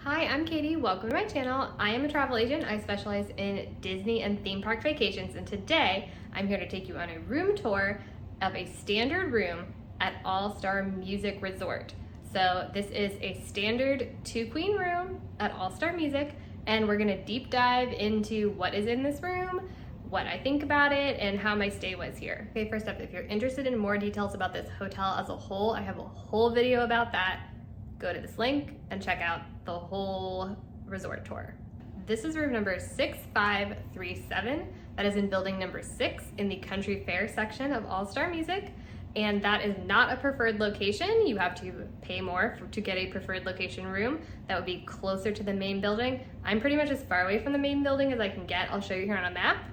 Hi, I'm Katie. Welcome to my channel. I am a travel agent. I specialize in Disney and theme park vacations, and today I'm here to take you on a room tour of a standard room at All-Star Music Resort. So this is a standard 2-queen room at All-Star Music, and we're gonna deep dive into what is in this room, what I think about it, and how my stay was here. Okay, first up, if you're interested in more details about this hotel as a whole, I have a whole video about that. Go to this link and check out the whole resort tour. This is room number 6537. That is in building number 6 in the Country Fair section of All-Star Music. And that is not a preferred location. You have to pay more to get a preferred location room. That would be closer to the main building. I'm pretty much as far away from the main building as I can get. I'll show you here on a map.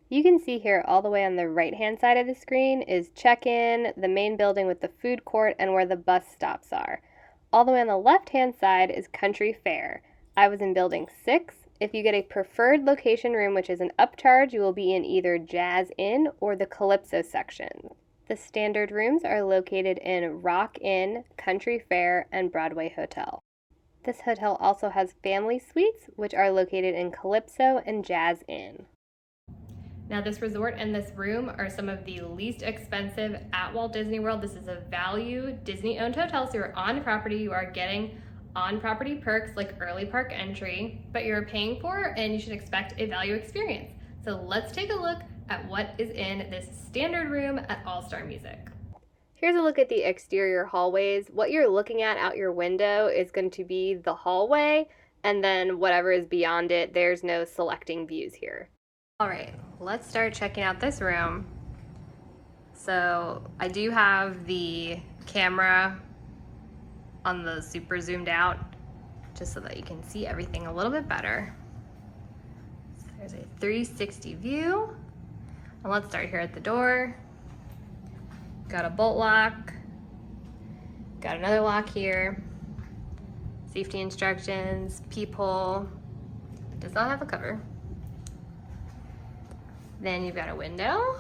You can see here all the way on the right-hand side of the screen is check-in, the main building with the food court, and where the bus stops are. All the way on the left-hand side is Country Fair. I was in building 6. If you get a preferred location room, which is an upcharge, you will be in either Jazz Inn or the Calypso section. The standard rooms are located in Rock Inn, Country Fair, and Broadway Hotel. This hotel also has family suites, which are located in Calypso and Jazz Inn. Now this resort and this room are some of the least expensive at Walt Disney World. This is a value Disney-owned hotel, so you're on property, you are getting on-property perks like early park entry, but you're paying for and you should expect a value experience. So let's take a look at what is in this standard room at All-Star Music. Here's a look at the exterior hallways. What you're looking at out your window is going to be the hallway, and then whatever is beyond it, there's no selecting views here. All right, let's start checking out this room. So I do have the camera on the super zoomed out just so that you can see everything a little bit better. So there's a 360 view. And let's start here at the door. Got a bolt lock. Got another lock here. Safety instructions, peephole. Does not have a cover. Then you've got a window.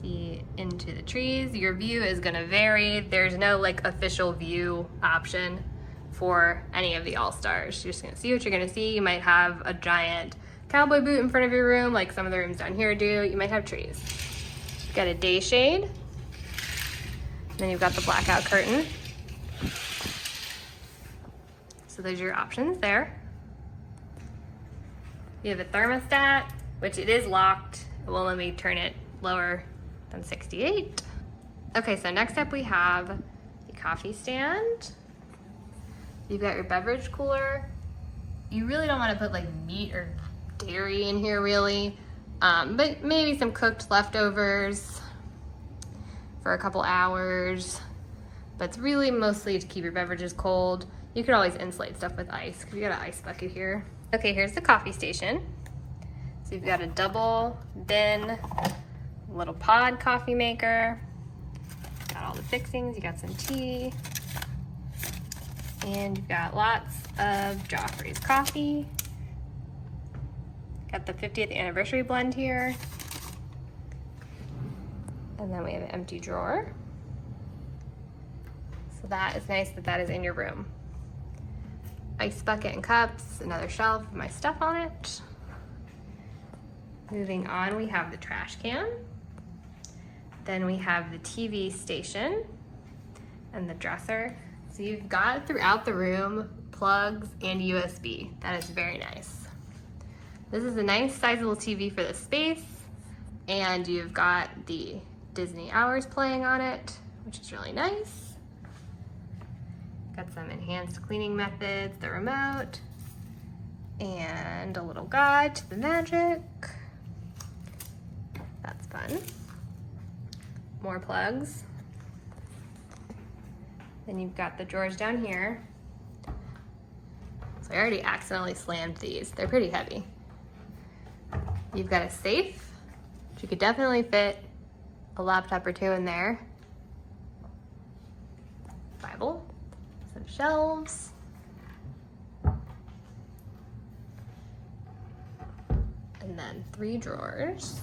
See into the trees. Your view is gonna vary. There's no like official view option for any of the All-Stars. You're just gonna see what you're gonna see. You might have a giant cowboy boot in front of your room like some of the rooms down here do. You might have trees. You've got a day shade. Then you've got the blackout curtain. So those are your options there. You have a thermostat, which it is locked. It won't let me turn it lower than 68. Okay, so next up we have the coffee stand. You've got your beverage cooler. You really don't want to put like meat or dairy in here really, but maybe some cooked leftovers for a couple hours. But it's really mostly to keep your beverages cold. You could always insulate stuff with ice because you got an ice bucket here. Okay, here's the coffee station. So you've got a double bin, little pod coffee maker. Got all the fixings, you got some tea. And you've got lots of Joffrey's coffee. Got the 50th anniversary blend here. And then we have an empty drawer. So that is nice that that is in your room. Ice bucket and cups, another shelf with my stuff on it. Moving on, we have the trash can. Then we have the TV station and the dresser. So you've got throughout the room plugs and USB. That is very nice. This is a nice sizable TV for the space, and you've got the Disney Hours playing on it, which is really nice. Got some enhanced cleaning methods, the remote, and a little guide to the magic. That's fun. More plugs. Then you've got the drawers down here. So I already accidentally slammed these. They're pretty heavy. You've got a safe, which you could definitely fit a laptop or two in there. Bible. Some shelves. And then 3 drawers.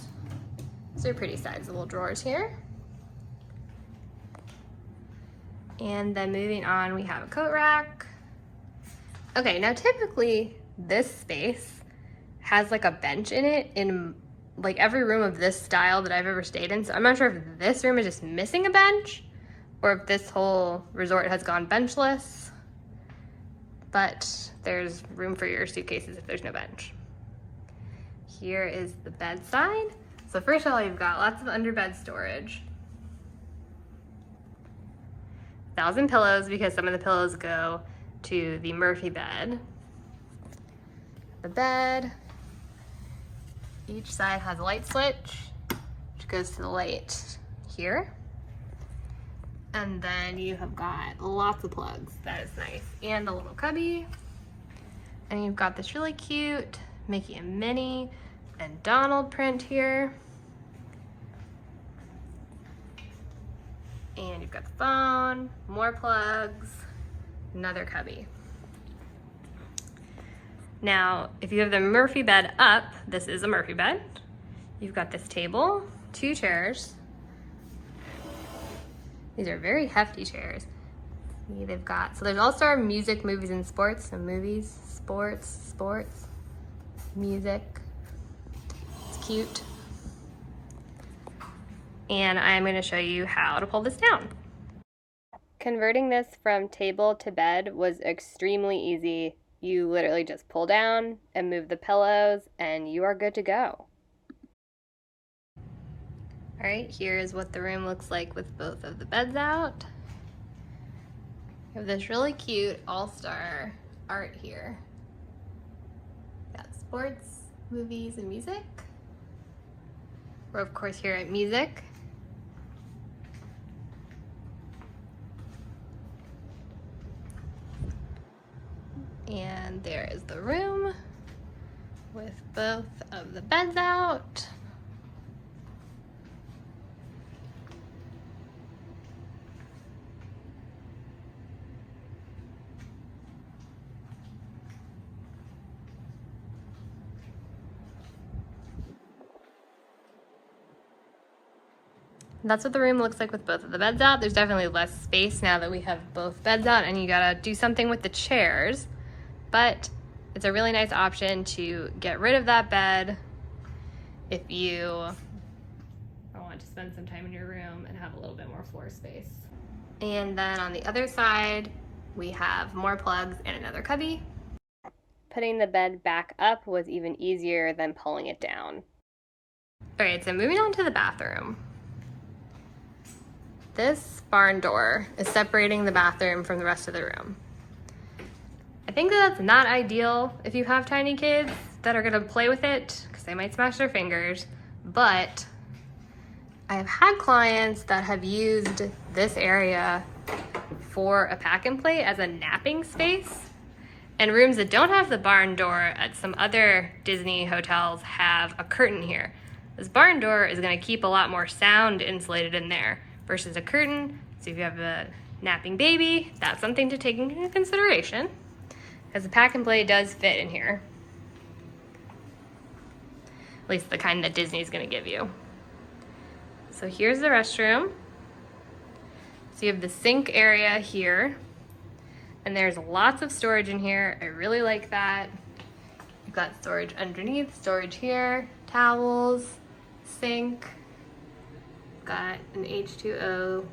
These are pretty sizable drawers here. And then moving on, we have a coat rack. Okay, now typically this space has like a bench in it in like every room of this style that I've ever stayed in. So I'm not sure if this room is just missing a bench or if this whole resort has gone benchless, but there's room for your suitcases if there's no bench. Here is the bedside. So first of all, you've got lots of underbed storage. 1,000 pillows because some of the pillows go to the Murphy bed. The bed, each side has a light switch, which goes to the light here. And then you have got lots of plugs. That is nice. And a little cubby. And you've got this really cute Mickey and Minnie and Donald print here. And you've got the phone, more plugs, another cubby. Now, if you have the Murphy bed up, this is a Murphy bed. You've got this table, 2 chairs. These are very hefty chairs. See, they've got, so there's All-Star music, movies, and sports. So movies, sports, music. It's cute. And I'm going to show you how to pull this down. Converting this from table to bed was extremely easy. You literally just pull down and move the pillows and you are good to go. All right, here's what the room looks like with both of the beds out. You have this really cute all-star art here. Got sports, movies, and music. We're of course here at music. And there is the room with both of the beds out. That's what the room looks like with both of the beds out. There's definitely less space now that we have both beds out, and you gotta do something with the chairs. But it's a really nice option to get rid of that bed if you want to spend some time in your room and have a little bit more floor space. And then on the other side, we have more plugs and another cubby. Putting the bed back up was even easier than pulling it down. All right, so moving on to the bathroom. This barn door is separating the bathroom from the rest of the room. I think that's not ideal if you have tiny kids that are gonna play with it because they might smash their fingers, but I have had clients that have used this area for a pack and play as a napping space, and rooms that don't have the barn door at some other Disney hotels have a curtain here. This barn door is gonna keep a lot more sound insulated in there versus a curtain. So if you have a napping baby, that's something to take into consideration, because the pack and play does fit in here. At least the kind that Disney's gonna give you. So here's the restroom. So you have the sink area here, and there's lots of storage in here. I really like that. You've got storage underneath, storage here, towels, sink. Got an H2O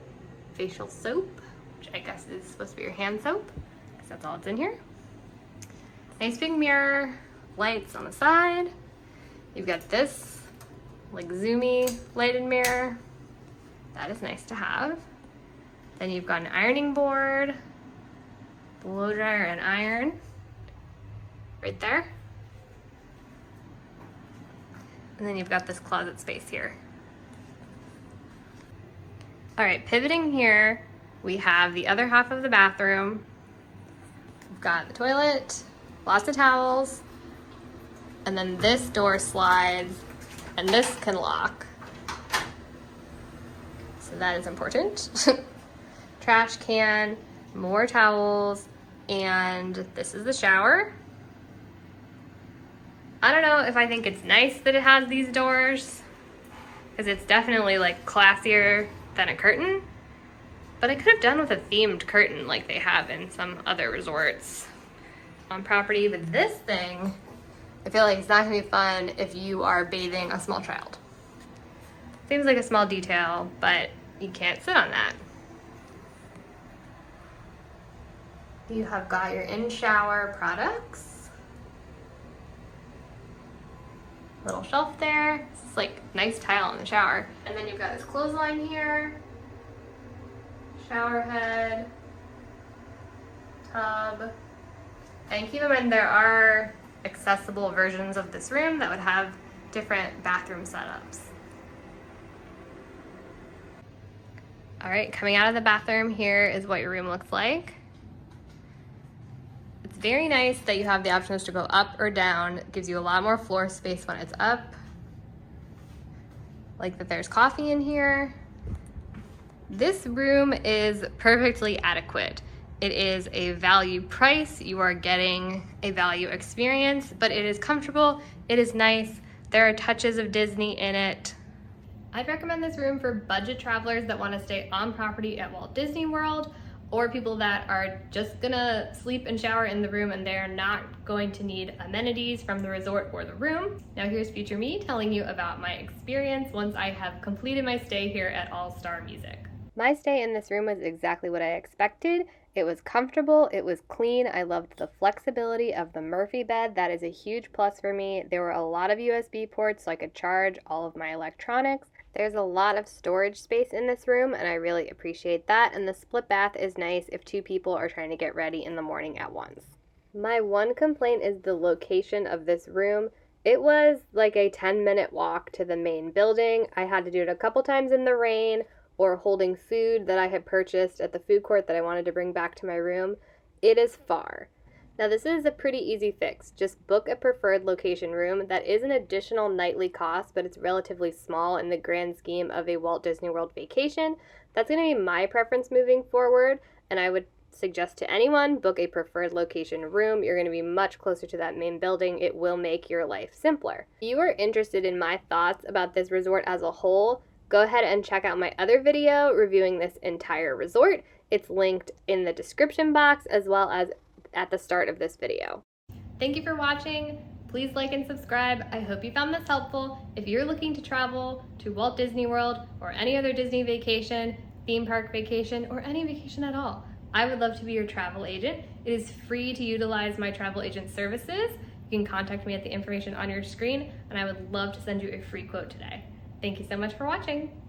facial soap, which I guess is supposed to be your hand soap, because that's all that's in here. Nice big mirror, lights on the side. You've got this like zoomy lighted mirror. That is nice to have. Then you've got an ironing board, blow dryer and iron right there. And then you've got this closet space here. All right, pivoting here, we have the other half of the bathroom. We've got the toilet, lots of towels, and then this door slides, and this can lock. So that is important. Trash can, more towels, and this is the shower. I don't know if I think it's nice that it has these doors, because it's definitely like classier than a curtain, but I could have done with a themed curtain like they have in some other resorts on property. But this thing, I feel like it's not gonna be fun if you are bathing a small child. Seems like a small detail, but you can't sit on that. You have got your in-shower products. Little shelf there. This is like nice tile in the shower. And then you've got this clothesline here. Shower head. Tub. And keep in mind there are accessible versions of this room that would have different bathroom setups. All right, coming out of the bathroom, here is what your room looks like. It's very nice that you have the options to go up or down. It gives you a lot more floor space when it's up. Like that there's coffee in here. This room is perfectly adequate. It is a value price. You are getting a value experience, but it is comfortable, it is nice. There are touches of Disney in it. I'd recommend this room for budget travelers that want to stay on property at Walt Disney World, or people that are just gonna sleep and shower in the room and they're not going to need amenities from the resort or the room. Now here's future me telling you about my experience once I have completed my stay here at All Star Music. My stay in this room was exactly what I expected. It was comfortable, it was clean. I loved the flexibility of the Murphy bed. That is a huge plus for me. There were a lot of USB ports so I could charge all of my electronics. There's a lot of storage space in this room and I really appreciate that. And the split bath is nice if two people are trying to get ready in the morning at once. My one complaint is the location of this room. It was like a 10-minute walk to the main building. I had to do it a couple times in the rain or holding food that I had purchased at the food court that I wanted to bring back to my room. It is far. Now this is a pretty easy fix. Just book a preferred location room. That is an additional nightly cost, but it's relatively small in the grand scheme of a Walt Disney World vacation. That's going to be my preference moving forward, and I would suggest to anyone, book a preferred location room. You're going to be much closer to that main building. It will make your life simpler. If you are interested in my thoughts about this resort as a whole, go ahead and check out my other video reviewing this entire resort. It's linked in the description box as well as at the start of this video. Thank you for watching. Please like and subscribe. I hope you found this helpful. If you're looking to travel to Walt Disney World or any other Disney vacation, theme park vacation, or any vacation at all, I would love to be your travel agent. It is free to utilize my travel agent services. You can contact me at the information on your screen, and I would love to send you a free quote today. Thank you so much for watching.